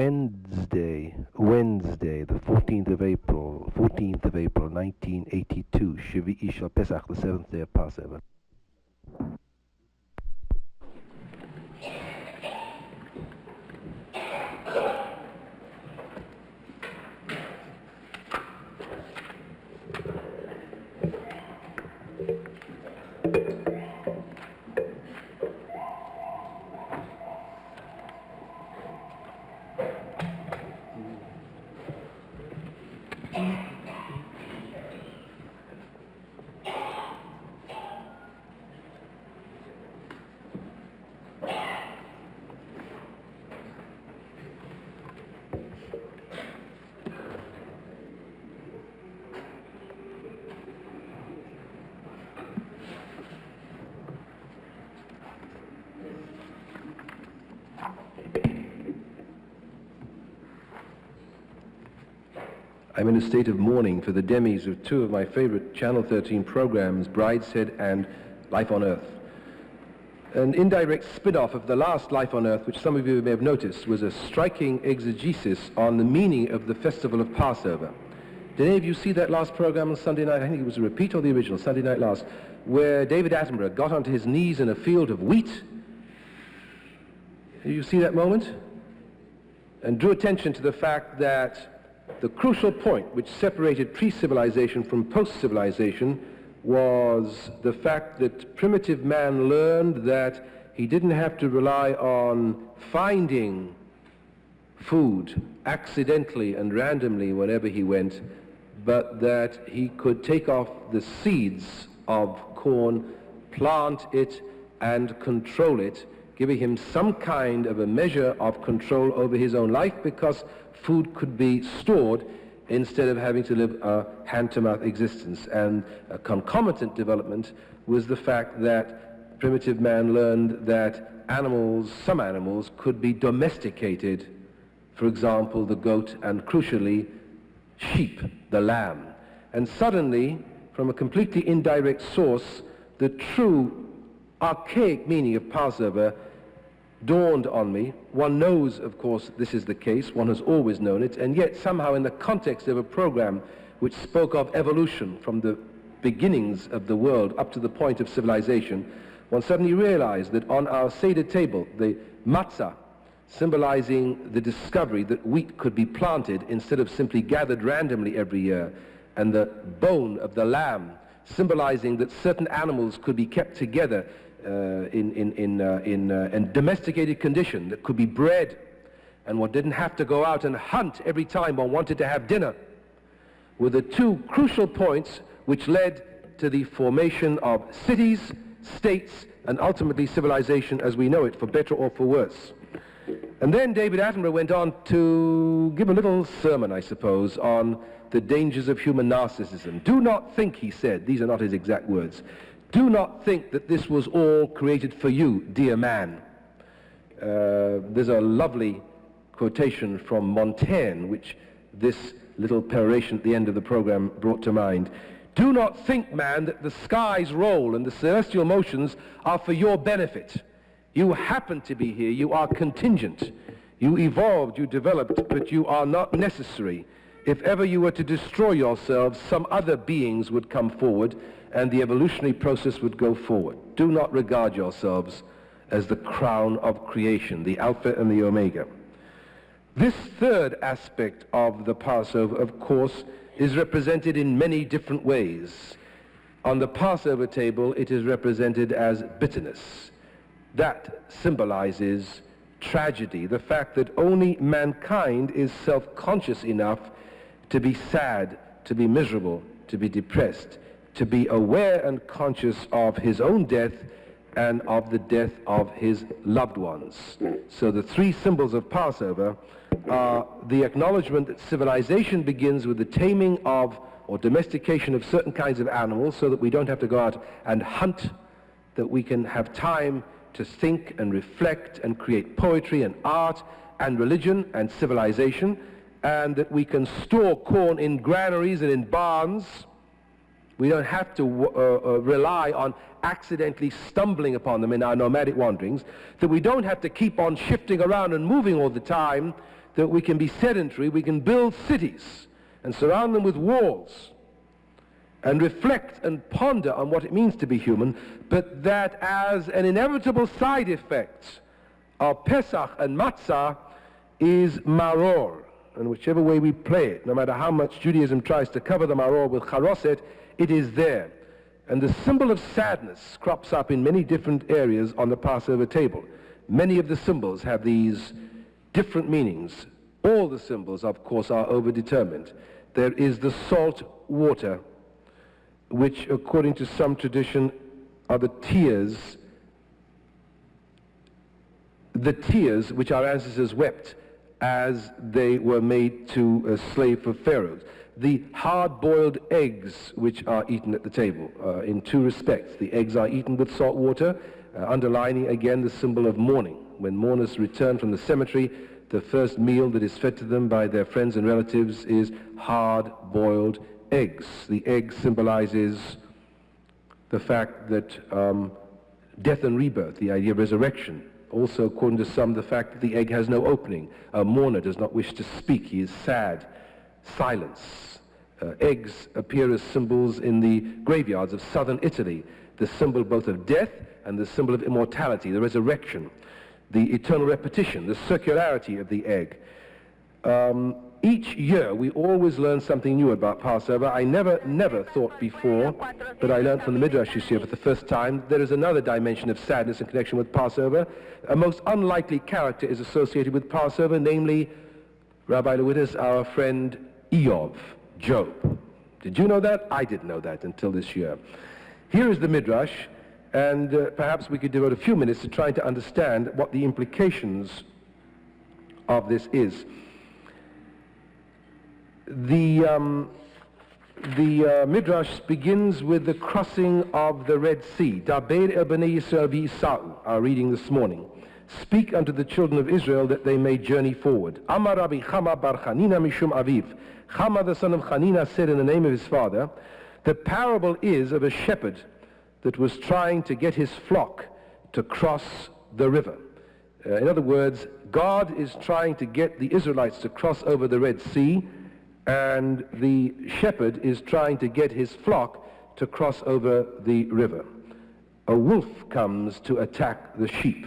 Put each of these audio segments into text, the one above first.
Wednesday, the 14th of April, 1982, Shvi'i Shel Pesach, the 7th day of Passover. I'm in a state of mourning for the demis of two of my favorite Channel 13 programs, Brideshead and Life on Earth. An indirect spin-off of the last Life on Earth, which some of you may have noticed, was a striking exegesis on the meaning of the festival of Passover. Did any of you see that last program on Sunday night? I think it was a repeat or the original, Sunday night last, where David Attenborough got onto his knees in a field of wheat. Did you see that moment? And drew attention to the fact that the crucial point which separated pre-civilization from post-civilization was the fact that primitive man learned that he didn't have to rely on finding food accidentally and randomly whenever he went, but that he could take off the seeds of corn, plant it, and control it, giving him some kind of a measure of control over his own life, because food could be stored instead of having to live a hand-to-mouth existence. And a concomitant development was the fact that primitive man learned that animals, some animals, could be domesticated. For example, the goat, and crucially, sheep, the lamb. And suddenly, from a completely indirect source, the true archaic meaning of Passover dawned on me. One knows, of course, this is the case. One has always known it. And yet, somehow, in the context of a program which spoke of evolution from the beginnings of the world up to the point of civilization, one suddenly realized that on our Seder table, the matzah, symbolizing the discovery that wheat could be planted instead of simply gathered randomly every year, and the bone of the lamb, symbolizing that certain animals could be kept together in domesticated condition, that could be bred, and one didn't have to go out and hunt every time one wanted to have dinner, were the two crucial points which led to the formation of cities, states, and ultimately civilization as we know it, for better or for worse. And then David Attenborough went on to give a little sermon, I suppose, on the dangers of human narcissism. Do not think, he said, these are not his exact words, do not think that this was all created for you, dear man. There's a lovely quotation from Montaigne, which this little peroration at the end of the program brought to mind. Do not think, man, that the skies roll and the celestial motions are for your benefit. You happen to be here, you are contingent. You evolved, you developed, but you are not necessary. If ever you were to destroy yourselves, some other beings would come forward and the evolutionary process would go forward. Do not regard yourselves as the crown of creation, the Alpha and the Omega. This third aspect of the Passover, of course, is represented in many different ways. On the Passover table, it is represented as bitterness. That symbolizes tragedy, the fact that only mankind is self-conscious enough to be sad, to be miserable, to be depressed, to be aware and conscious of his own death and of the death of his loved ones. So the three symbols of Passover are the acknowledgement that civilization begins with the taming of or domestication of certain kinds of animals so that we don't have to go out and hunt, that we can have time to think and reflect and create poetry and art and religion and civilization, and that we can store corn in granaries and in barns We don't have to rely on accidentally stumbling upon them in our nomadic wanderings, that we don't have to keep on shifting around and moving all the time, that we can be sedentary, we can build cities and surround them with walls and reflect and ponder on what it means to be human, but that as an inevitable side effect of Pesach and Matzah is maror. And whichever way we play it, no matter how much Judaism tries to cover the maror with charoset, it is there. And the symbol of sadness crops up in many different areas on the Passover table. Many of the symbols have these different meanings. All the symbols, of course, are overdetermined. There is the salt water, which, according to some tradition, are the tears which our ancestors wept as they were made to slave for pharaohs. The hard-boiled eggs which are eaten at the table, in two respects. The eggs are eaten with salt water, underlining again the symbol of mourning. When mourners return from the cemetery, the first meal that is fed to them by their friends and relatives is hard-boiled eggs. The egg symbolizes the fact that death and rebirth, the idea of resurrection. Also, according to some, the fact that the egg has no opening. A mourner does not wish to speak. He is sad. Silence. Eggs appear as symbols in the graveyards of southern Italy, the symbol both of death and the symbol of immortality, the resurrection, the eternal repetition, the circularity of the egg. Each year we always learn something new about Passover. I never thought before, but I learned from the Midrash this year for the first time, there is another dimension of sadness in connection with Passover. A most unlikely character is associated with Passover, namely Rabbi Lewitis, our friend Eov, Job. Did you know that? I didn't know that until this year. Here is the Midrash, and perhaps we could devote a few minutes to trying to understand what the implications of this is. The Midrash begins with the crossing of the Red Sea. Daber el bnei Yisrael v'Yisa'u, our reading this morning. Speak unto the children of Israel that they may journey forward. Amar Rabbi Chama bar Chanina mishum aviv. Chama the son of Chanina said in the name of his father, the parable is of a shepherd that was trying to get his flock to cross the river. In other words, God is trying to get the Israelites to cross over the Red Sea, and the shepherd is trying to get his flock to cross over the river. A wolf comes to attack the sheep.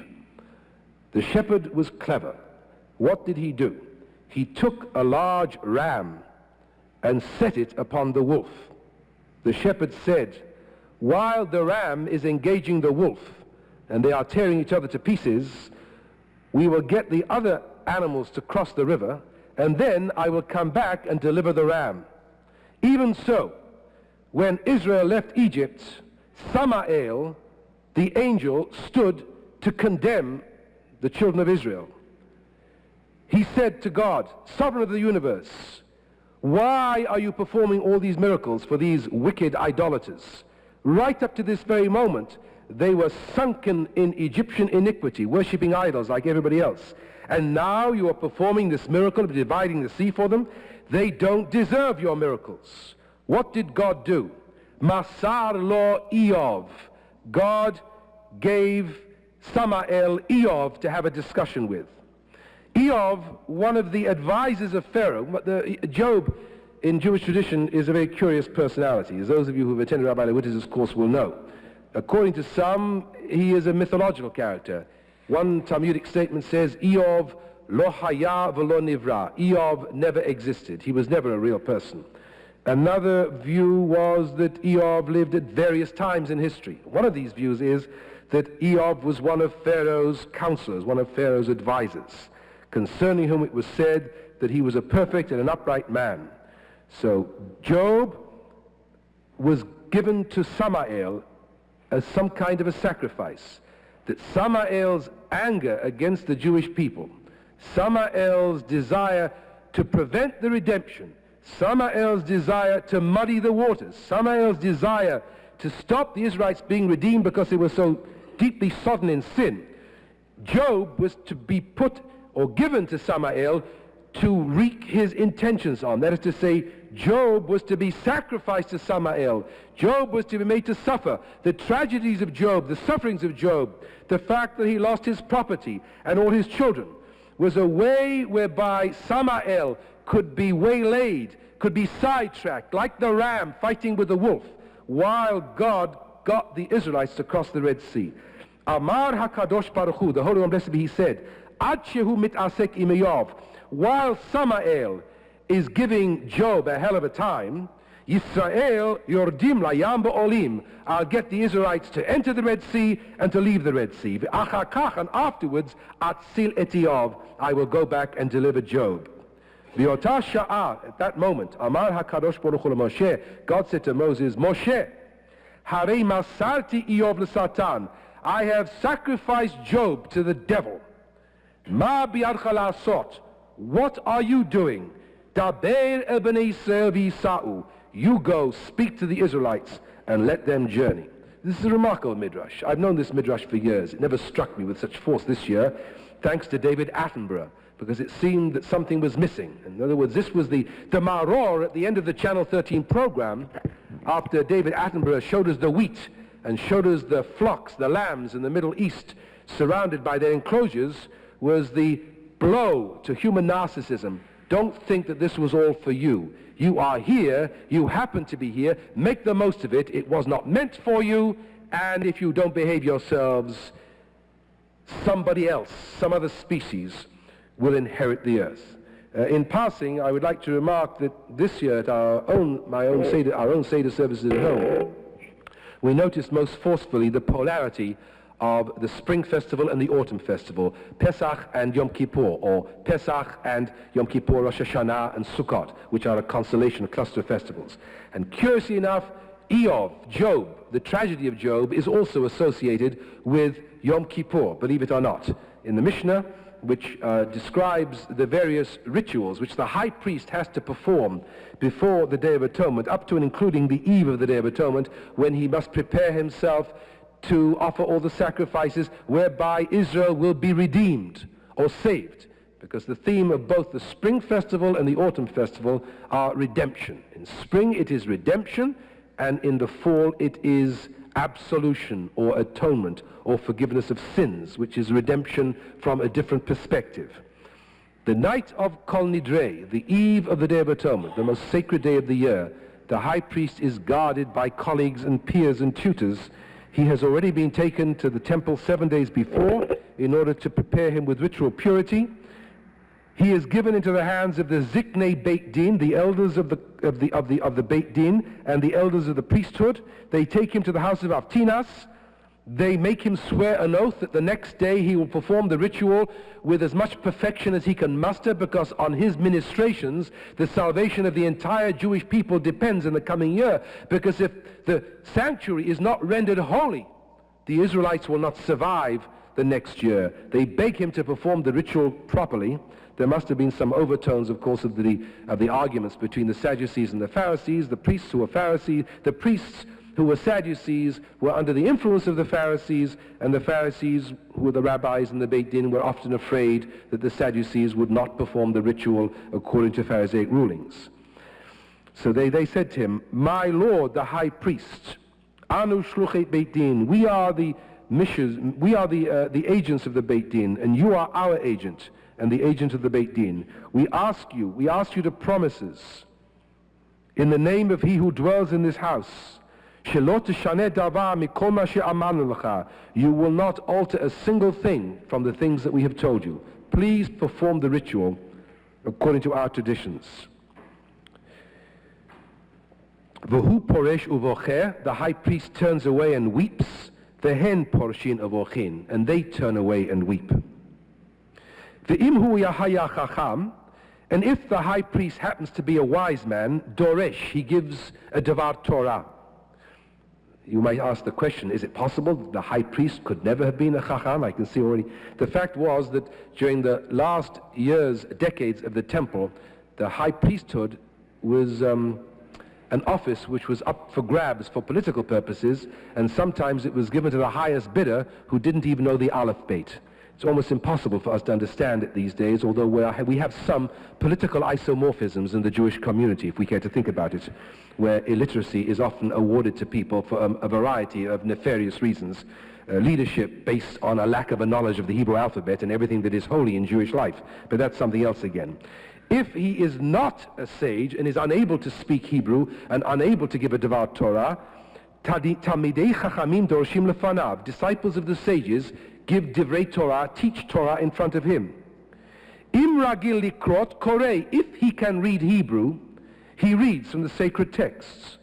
The shepherd was clever. What did he do? He took a large ram and set it upon the wolf. The shepherd said, while the ram is engaging the wolf and they are tearing each other to pieces, we will get the other animals to cross the river, and then I will come back and deliver the ram. Even so, when Israel left Egypt, Samael, the angel, stood to condemn the children of Israel. He said to God, Sovereign of the universe, why are you performing all these miracles for these wicked idolaters? Right up to this very moment, they were sunken in Egyptian iniquity, worshipping idols like everybody else. And now you are performing this miracle of dividing the sea for them. They don't deserve your miracles. What did God do? Masar lo Eov. God gave Samael Eov to have a discussion with. Eov, one of the advisors of Pharaoh, Job in Jewish tradition is a very curious personality, as those of you who have attended Rabbi Lewitis' course will know. According to some, he is a mythological character. One Talmudic statement says, Eov lo haya v'lo nivra. Eov never existed. He was never a real person. Another view was that Eov lived at various times in history. One of these views is that Eov was one of Pharaoh's counselors, one of Pharaoh's advisors, concerning whom it was said that he was a perfect and an upright man. So Job was given to Samael as some kind of a sacrifice, that Samael's anger against the Jewish people, Samael's desire to prevent the redemption, Samael's desire to muddy the waters, Samael's desire to stop the Israelites being redeemed because they were so deeply sodden in sin, Job was to be put or given to Samael to wreak his intentions on. That is to say, Job was to be sacrificed to Samael. Job was to be made to suffer. The tragedies of Job, the sufferings of Job, the fact that he lost his property and all his children, was a way whereby Samael could be waylaid, could be sidetracked, like the ram fighting with the wolf, while God got the Israelites to cross the Red Sea. Amar HaKadosh Baruch Hu, the Holy One Blessed be He, said, Ad shehu mitasek im Eov, while Samael is giving Job a hell of a time, Yisrael yordim layam ba'olim, I'll get the Israelites to enter the Red Sea and to leave the Red Sea. V'achakach, and afterwards, atzil et Eov, I will go back and deliver Job. V'yotah sha'ah, at that moment, Amar HaKadosh Baruch Hu Moshe, God said to Moses, Moshe, Harei masarti Eov l'Satan, I have sacrificed Job to the devil. Ma bi'adcha la'asot, what are you doing? Daber el bnei Yisrael v'yisa'u, you go speak to the Israelites and let them journey. This is a remarkable midrash. I've known this midrash for years. It never struck me with such force this year, thanks to David Attenborough, because it seemed that something was missing. In other words, this was the maror at the end of the Channel 13 program, after David Attenborough showed us the wheat and showed us the flocks, the lambs in the Middle East, surrounded by their enclosures, was the blow to human narcissism. Don't think that this was all for you. You are here, you happen to be here, make the most of it. It was not meant for you, and if you don't behave yourselves, somebody else, some other species, will inherit the earth. In passing, I would like to remark that this year at our own Seder services at home, we noticed most forcefully the polarity of the Spring Festival and the Autumn Festival, Pesach and Yom Kippur, or Pesach and Yom Kippur, Rosh Hashanah and Sukkot, which are a constellation, a cluster of festivals. And curiously enough, Eov, Job, the tragedy of Job, is also associated with Yom Kippur, believe it or not. In the Mishnah, which describes the various rituals which the high priest has to perform before the Day of Atonement, up to and including the eve of the Day of Atonement, when he must prepare himself to offer all the sacrifices whereby Israel will be redeemed or saved, because the theme of both the Spring Festival and the Autumn Festival are redemption. In spring it is redemption, and in the fall it is absolution or atonement or forgiveness of sins, which is redemption from a different perspective. The night of Kol Nidrei, the eve of the Day of Atonement, the most sacred day of the year, the high priest is guarded by colleagues and peers and tutors. He has already been taken to the temple 7 days before in order to prepare him with ritual purity. He is given into the hands of the Ziknei Beit Din, the elders of the Beit Din and the elders of the priesthood. They take him to the house of Avtinas. They make him swear an oath that the next day he will perform the ritual with as much perfection as he can muster, because on his ministrations the salvation of the entire Jewish people depends in the coming year. Because if the sanctuary is not rendered holy, the Israelites will not survive the next year. They beg him to perform the ritual properly. There must have been some overtones, of course, of the arguments between the Sadducees and the Pharisees. The priests who were Pharisees, the priests who were Sadducees were under the influence of the Pharisees, and the Pharisees, who were the rabbis in the Beit Din, were often afraid that the Sadducees would not perform the ritual according to Pharisaic rulings. So they said to him, "My Lord, the high priest, Anu shluchet Beit Din, we are the agents of the Beit Din, and you are our agent and the agent of the Beit Din. We ask you to promise us, in the name of he who dwells in this house, you will not alter a single thing from the things that we have told you. Please perform the ritual according to our traditions." V'hu poresh uvocher, the high priest turns away and weeps. V'hen porshin uvochin, and they turn away and weep. V'im hu yahaya chacham, and if the high priest happens to be a wise man, doresh, he gives a davar Torah. You might ask the question, is it possible that the high priest could never have been a chacham? I can see already. The fact was that during the last decades of the temple, the high priesthood was an office which was up for grabs for political purposes, and sometimes it was given to the highest bidder who didn't even know the Aleph Beit. It's almost impossible for us to understand it these days, although we have some political isomorphisms in the Jewish community, if we care to think about it, where illiteracy is often awarded to people for a variety of nefarious reasons. Leadership based on a lack of a knowledge of the Hebrew alphabet and everything that is holy in Jewish life. But that's something else again. If he is not a sage and is unable to speak Hebrew and unable to give a devout Torah, Talmidei Chachamim Dorshim Lefanav, disciples of the sages, give Divrei Torah, teach Torah in front of him. Im Ragil Likrot Korei, if he can read Hebrew, he reads from the sacred texts.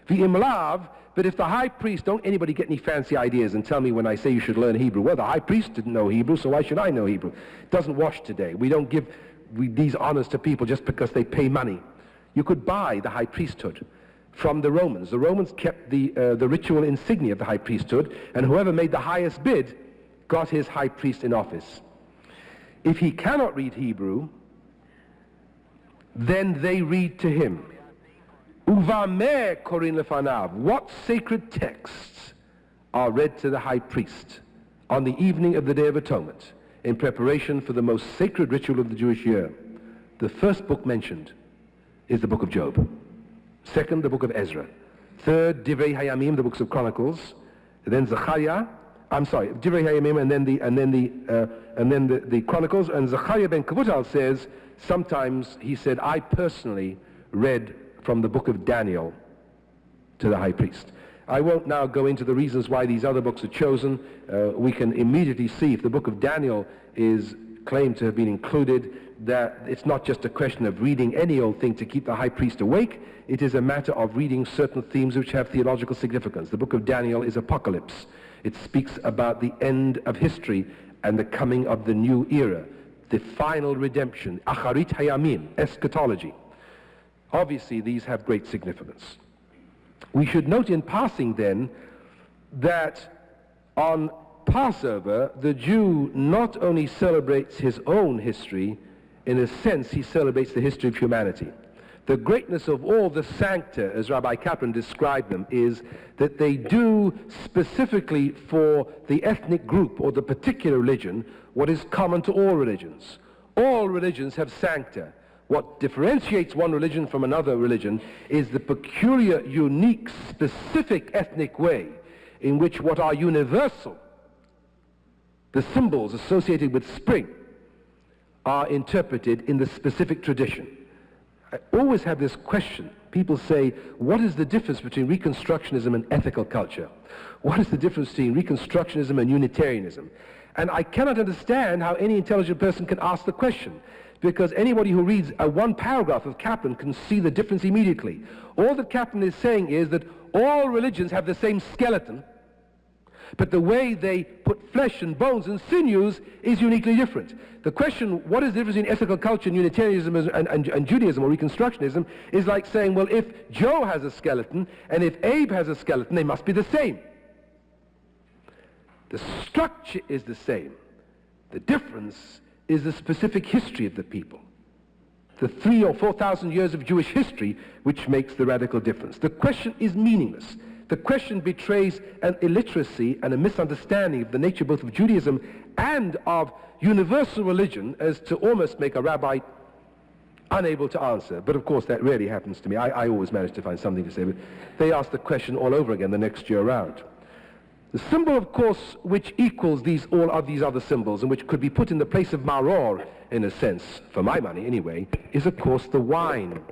V'im Lav, but if the high priest, don't anybody get any fancy ideas and tell me when I say you should learn Hebrew. Well, the high priest didn't know Hebrew, so why should I know Hebrew? It doesn't wash today. We don't give these honors to people just because they pay money. You could buy the high priesthood from the Romans. The Romans kept the ritual insignia of the high priesthood, and whoever made the highest bid got his high priest in office. If he cannot read Hebrew, then they read to him. Uvameh korin lefanav. What sacred texts are read to the high priest on the evening of the Day of Atonement in preparation for the most sacred ritual of the Jewish year? The first book mentioned is the book of Job. Second, the book of Ezra. Third, Divrei Hayamim, the books of Chronicles. Then Zechariah. Divrei Hayamim, and then the Chronicles. And Zechariah ben Kavutal says sometimes he said, I personally read from the book of Daniel to the high priest. I won't now go into the reasons why these other books are chosen. We can immediately see if the book of Daniel is claimed to have been included, that it's not just a question of reading any old thing to keep the high priest awake. It is a matter of reading certain themes which have theological significance. The book of Daniel is apocalypse. It speaks about the end of history and the coming of the new era, the final redemption, Acharit Hayamim, eschatology. Obviously, these have great significance. We should note in passing then that on Passover, the Jew not only celebrates his own history, in a sense he celebrates the history of humanity. The greatness of all the sancta, as Rabbi Kaplan described them, is that they do specifically for the ethnic group or the particular religion what is common to all religions. All religions have sancta. What differentiates one religion from another religion is the peculiar, unique, specific ethnic way in which what are universal, the symbols associated with spring, are interpreted in the specific tradition. I always have this question. People say, what is the difference between Reconstructionism and ethical culture? What is the difference between Reconstructionism and Unitarianism? And I cannot understand how any intelligent person can ask the question, because anybody who reads one paragraph of Kaplan can see the difference immediately. All that Kaplan is saying is that all religions have the same skeleton, but the way they put flesh and bones and sinews is uniquely different. The question, what is the difference between ethical culture and Unitarianism and Judaism or Reconstructionism, is like saying, well, if Joe has a skeleton and if Abe has a skeleton, they must be the same. The structure is the same. The difference is the specific history of the people. The 3,000 or 4,000 years of Jewish history which makes the radical difference. The question is meaningless. The question betrays an illiteracy and a misunderstanding of the nature both of Judaism and of universal religion as to almost make a rabbi unable to answer. But of course that rarely happens to me. I always manage to find something to say, but they ask the question all over again the next year around. The symbol, of course, which equals all of these other symbols and which could be put in the place of maror, in a sense, for my money anyway, is of course the wine.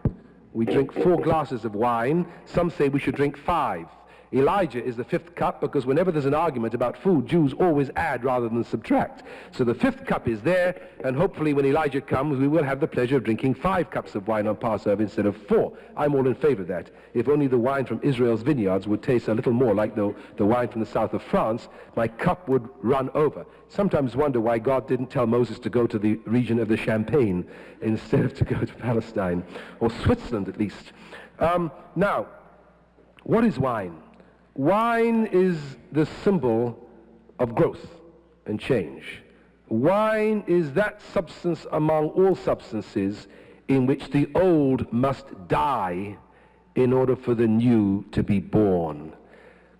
We drink 4 glasses of wine. Some say we should drink 5. Elijah is the 5th cup because whenever there's an argument about food, Jews always add rather than subtract. So the 5th cup is there, and hopefully when Elijah comes, we will have the pleasure of drinking 5 cups of wine on Passover instead of 4. I'm all in favor of that. If only the wine from Israel's vineyards would taste a little more like the wine from the south of France, my cup would run over. Sometimes wonder why God didn't tell Moses to go to the region of the Champagne instead of to go to Palestine, or Switzerland at least. Now, what is wine? Wine is the symbol of growth and change. Wine is that substance among all substances in which the old must die in order for the new to be born.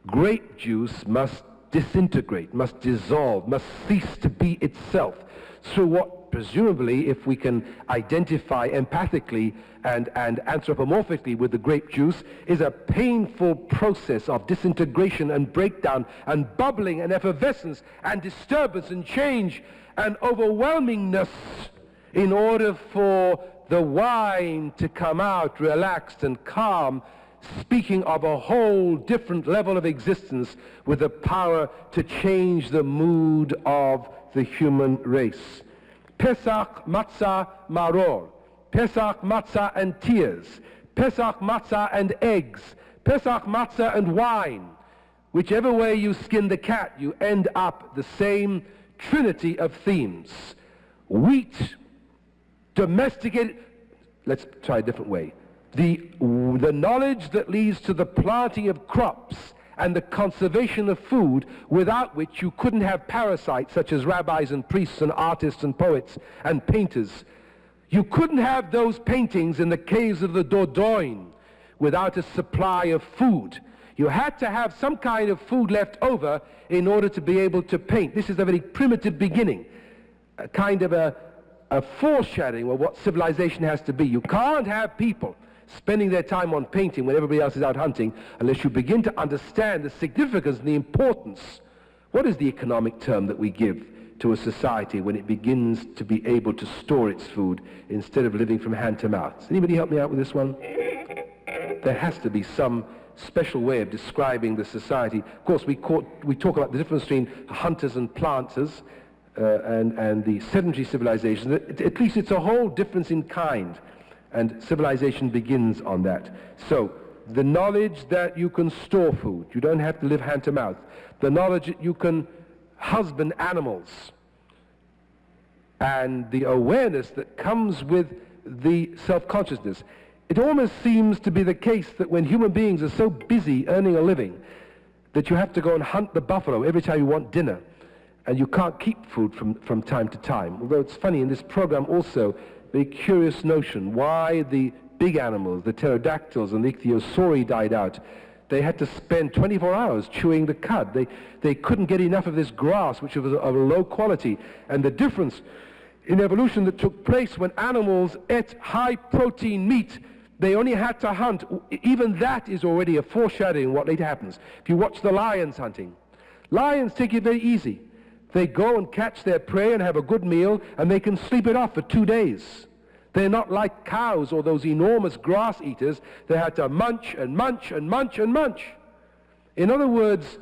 Grape juice must disintegrate, must dissolve, must cease to be itself through what, presumably, if we can identify empathically and anthropomorphically with the grape juice, is a painful process of disintegration and breakdown and bubbling and effervescence and disturbance and change and overwhelmingness in order for the wine to come out relaxed and calm, speaking of a whole different level of existence with the power to change the mood of the human race. Pesach, matzah, maror. Pesach, matzah and tears. Pesach, matzah and eggs. Pesach, matzah and wine. Whichever way you skin the cat, you end up the same trinity of themes. Wheat, domesticated. Let's try a different way. The knowledge that leads to the planting of crops and the conservation of food, without which you couldn't have parasites such as rabbis and priests and artists and poets and painters. You couldn't have those paintings in the caves of the Dordogne without a supply of food. You had to have some kind of food left over in order to be able to paint. This is a very primitive beginning, a kind of a foreshadowing of what civilization has to be. You can't have people spending their time on painting when everybody else is out hunting unless you begin to understand the significance and the importance. What is the economic term that we give to a society when it begins to be able to store its food instead of living from hand to mouth? Does anybody help me out with this one? There has to be some special way of describing the society. Of course, we talk about the difference between hunters and planters and the sedentary civilization. At least it's a whole difference in kind. And civilization begins on that. So, the knowledge that you can store food, you don't have to live hand to mouth. The knowledge that you can husband animals. And the awareness that comes with the self-consciousness. It almost seems to be the case that when human beings are so busy earning a living that you have to go and hunt the buffalo every time you want dinner. And you can't keep food from time to time. Although it's funny, in this program also, very curious notion why the big animals, the pterodactyls and the ichthyosauri died out. They had to spend 24 hours chewing the cud. They couldn't get enough of this grass, which was of a low quality. And the difference in evolution that took place when animals ate high-protein meat, they only had to hunt. Even that is already a foreshadowing what later happens. If you watch the lions hunting, lions take it very easy. They go and catch their prey and have a good meal, and they can sleep it off for 2 days. They're not like cows or those enormous grass eaters. They had to munch and munch and munch and munch. In other words,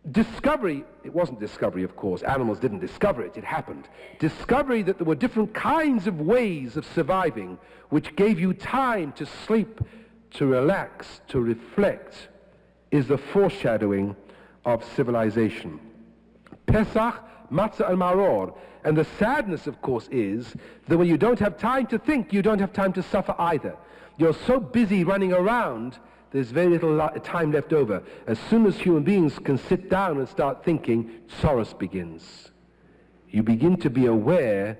discovery, it wasn't discovery, of course. Animals didn't discover it. It happened. Discovery that there were different kinds of ways of surviving which gave you time to sleep, to relax, to reflect, is the foreshadowing of civilization. Pesach, matzah, and maror. And the sadness, of course, is that when you don't have time to think, you don't have time to suffer either. You're so busy running around, there's very little time left over. As soon as human beings can sit down and start thinking, sorrow begins. You begin to be aware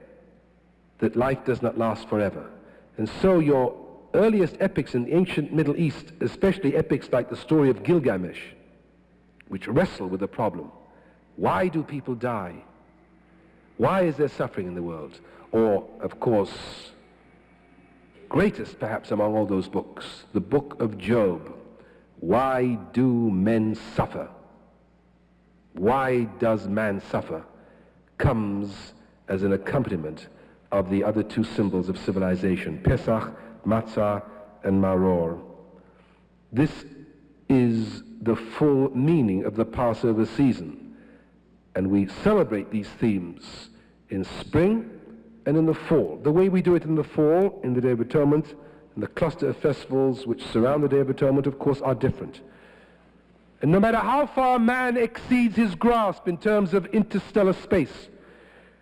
that life does not last forever. And so your earliest epics in the ancient Middle East, especially epics like the story of Gilgamesh, which wrestle with the problem. Why do people die? Why is there suffering in the world? Or, of course, greatest perhaps among all those books, the book of Job. Why do men suffer? Why does man suffer? Comes as an accompaniment of the other two symbols of civilization, Pesach, Matzah, and Maror. This is the full meaning of the Passover season. And we celebrate these themes in spring and in the fall. The way we do it in the fall, in the Day of Atonement, and the cluster of festivals which surround the Day of Atonement, of course, are different. And no matter how far man exceeds his grasp in terms of interstellar space,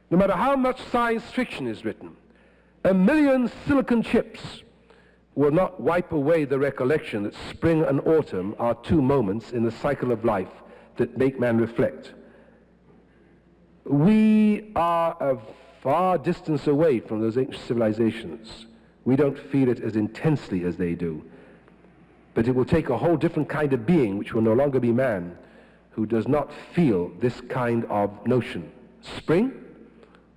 no matter how much science fiction is written, 1 million silicon chips will not wipe away the recollection that spring and autumn are two moments in the cycle of life that make man reflect. We are a far distance away from those ancient civilizations. We don't feel it as intensely as they do. But it will take a whole different kind of being, which will no longer be man, who does not feel this kind of notion. Spring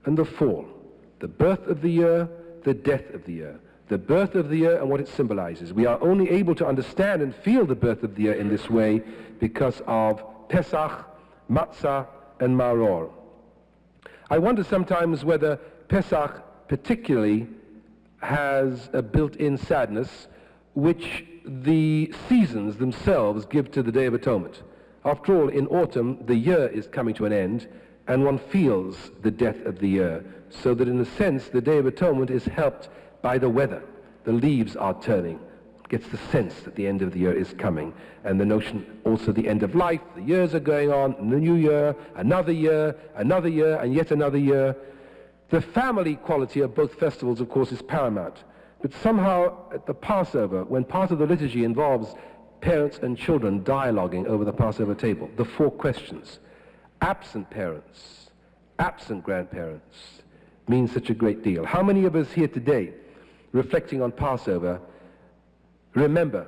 and the fall, the birth of the year, the death of the year, the birth of the year and what it symbolizes. We are only able to understand and feel the birth of the year in this way because of Pesach, Matzah, and Maror. I wonder sometimes whether Pesach particularly has a built-in sadness which the seasons themselves give to the Day of Atonement. After all, in autumn, the year is coming to an end, and one feels the death of the year, so that in a sense, the Day of Atonement is helped by the weather. The leaves are turning. Gets the sense that the end of the year is coming, and the notion also the end of life. The years are going on, and the new year, and yet another year. The family quality of both festivals, of course, is paramount. But somehow at the Passover, when part of the liturgy involves parents and children dialoguing over the Passover table, the 4 questions, absent parents, absent grandparents, means such a great deal. How many of us here today, reflecting on Passover, remember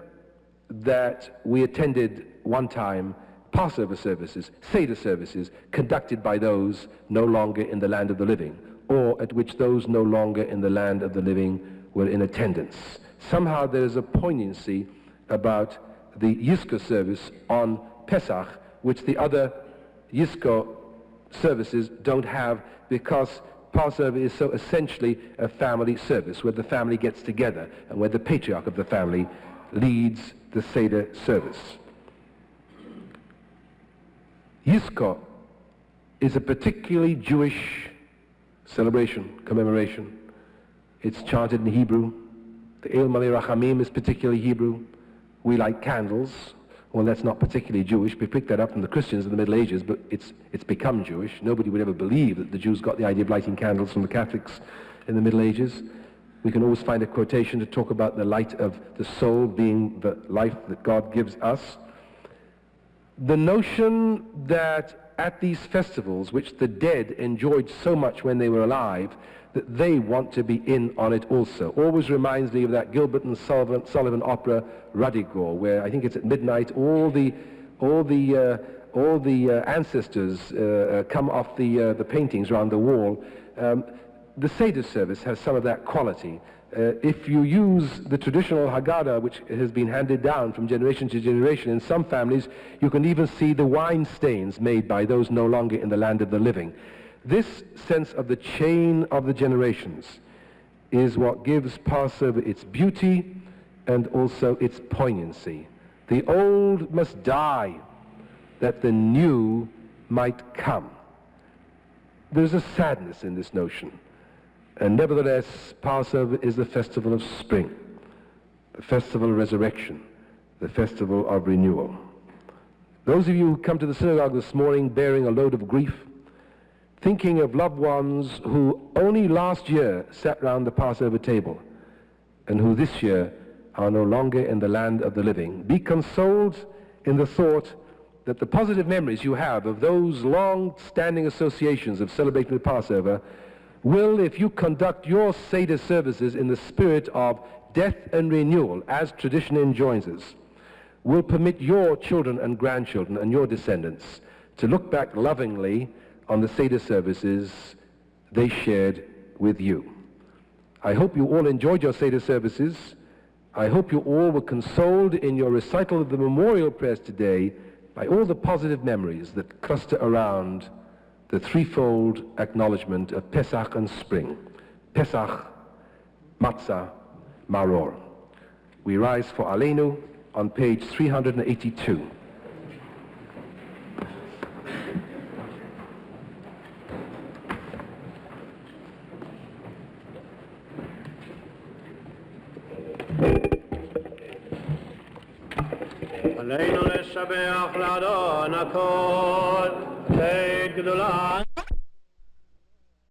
that we attended one time Passover services, Seder services, conducted by those no longer in the land of the living, or at which those no longer in the land of the living were in attendance? Somehow there is a poignancy about the Yizko service on Pesach, which the other Yizko services don't have, because Passover is so essentially a family service where the family gets together and where the patriarch of the family leads the Seder service. Yizko is a particularly Jewish celebration, commemoration. It's chanted in Hebrew. The El Malei Rachamim is particularly Hebrew. We light candles. Well, that's not particularly Jewish. We picked that up from the Christians in the Middle Ages, but it's become Jewish. Nobody would ever believe that the Jews got the idea of lighting candles from the Catholics in the Middle Ages. We can always find a quotation to talk about the light of the soul being the life that God gives us. The notion that at these festivals, which the dead enjoyed so much when they were alive, that they want to be in on it also, always reminds me of that Gilbert and Sullivan opera Rudigor, where I think it's at midnight, all the ancestors come off the paintings around the wall. The Seder service has some of that quality. If you use the traditional Haggadah, which has been handed down from generation to generation, in some families you can even see the wine stains made by those no longer in the land of the living. This sense of the chain of the generations is what gives Passover its beauty and also its poignancy. The old must die that the new might come. There's a sadness in this notion. And nevertheless, Passover is the festival of spring, the festival of resurrection, the festival of renewal. Those of you who come to the synagogue this morning bearing a load of grief, thinking of loved ones who only last year sat round the Passover table and who this year are no longer in the land of the living, be consoled in the thought that the positive memories you have of those long-standing associations of celebrating the Passover will, if you conduct your Seder services in the spirit of death and renewal, as tradition enjoins us, will permit your children and grandchildren and your descendants to look back lovingly on the Seder services they shared with you. I hope you all enjoyed your Seder services. I hope you all were consoled in your recital of the memorial prayers today by all the positive memories that cluster around the threefold acknowledgement of Pesach and spring. Pesach, Matzah, Maror. We rise for Aleinu on page 382. עלינו לשבח לאדון הכל, תהי גדולה